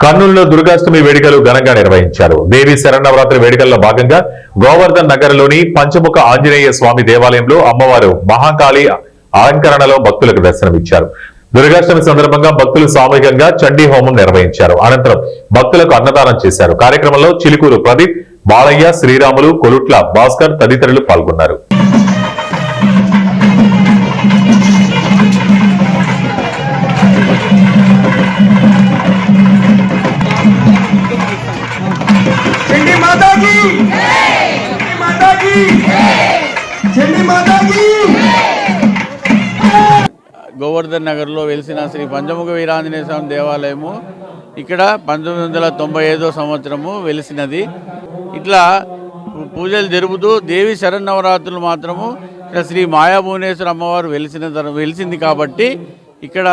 కర్నూలులో దుర్గాష్టమి వేడుకలు ఘనంగా నిర్వహించారు. దేవి శరన్నవరాత్రి వేడుకల్లో భాగంగా గోవర్ధన్ నగర్లోని పంచముఖ ఆంజనేయ స్వామి దేవాలయంలో అమ్మవారు మహాకాళి అలంకరణలో భక్తులకు దర్శనమిచ్చారు. దుర్గాష్టమి సందర్భంగా భక్తులు సామూహికంగా చండీ హోమం నిర్వహించారు. అనంతరం భక్తులకు అన్నదానం చేశారు. కార్యక్రమంలో చిలుకూరు ప్రదీప్, బాలయ్య, శ్రీరాములు, కొలుట్ల భాస్కర్ తదితరులు పాల్గొన్నారు. గోవర్ధన్ నగర్లో వెలిసిన శ్రీ పంచముఖ వీరాంజనేయ స్వామి దేవాలయము ఇక్కడ 1995 సంవత్సరము వెలిసినది. ఇట్లా పూజలు జరుపుతూ దేవి శరన్నవరాత్రులు మాత్రము ఇక్కడ శ్రీ మాయాభువనేశ్వర అమ్మవారు వెలిసింది కాబట్టి ఇక్కడ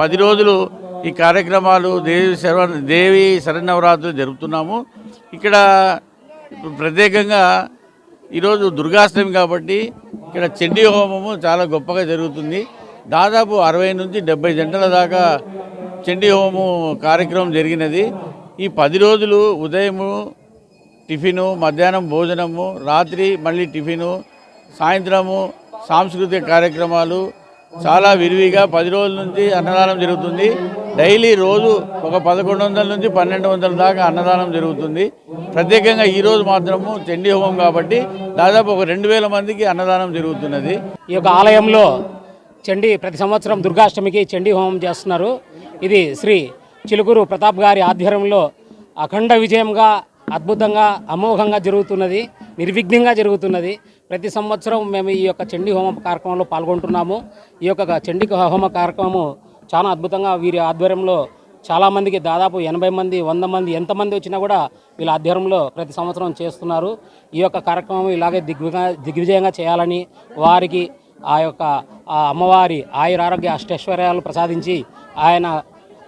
10 రోజులు ఈ కార్యక్రమాలు దేవి శరన్నవరాత్రులు జరుపుతున్నాము. ఇక్కడ ప్రత్యేకంగా ఈరోజు దుర్గాష్టమి కాబట్టి ఇక్కడ చండీ హోమము చాలా గొప్పగా జరుగుతుంది. దాదాపు 60 నుంచి 70 గంటల దాకా చండీ హోమము కార్యక్రమం జరిగినది. ఈ 10 రోజులు ఉదయము టిఫిను, మధ్యాహ్నం భోజనము, రాత్రి మళ్ళీ టిఫిను, సాయంత్రము సాంస్కృతిక కార్యక్రమాలు చాలా విరివిగా 10 రోజుల నుంచి అన్నదానం జరుగుతుంది. డైలీ రోజు ఒక 1100 నుంచి 1200 దాకా అన్నదానం జరుగుతుంది. ప్రత్యేకంగా ఈరోజు మాత్రము చండీ హోమం కాబట్టి దాదాపు ఒక 2000 మందికి అన్నదానం జరుగుతున్నది. ఈ యొక్క ఆలయంలో ప్రతి సంవత్సరం దుర్గాష్టమికి చండీ హోమం చేస్తున్నారు. ఇది శ్రీ చిలుకూరు ప్రతాప్ గారి ఆధ్వర్యంలో అఖండ విజయంగా, అద్భుతంగా, అమోఘంగా జరుగుతున్నది, నిర్విఘ్నంగా జరుగుతున్నది. ప్రతి సంవత్సరం మేము ఈ యొక్క చండీ హోమ కార్యక్రమంలో పాల్గొంటున్నాము. ఈ యొక్క చండీ హోమ కార్యక్రమము చాలా అద్భుతంగా వీరి ఆధ్వర్యంలో చాలామందికి దాదాపు 80 మంది, 100 మంది, ఎంతమంది వచ్చినా కూడా వీళ్ళ ఆధ్వర్యంలో ప్రతి సంవత్సరం చేస్తున్నారు. ఈ యొక్క కార్యక్రమం ఇలాగే దిగ్విజయంగా చేయాలని, వారికి ఆ యొక్క అమ్మవారి ఆయురారోగ్య అష్టైశ్వర్యాలు ప్రసాదించి ఆయన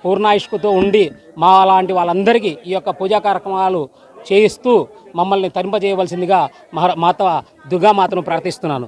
పూర్ణాయుష్కుతో ఉండి మా లాంటి వాళ్ళందరికీ ఈ యొక్క పూజా కార్యక్రమాలు చేయిస్తూ మమ్మల్ని తరింపజేయవలసిందిగా మాత దుర్గామాతను ప్రార్థిస్తున్నాను.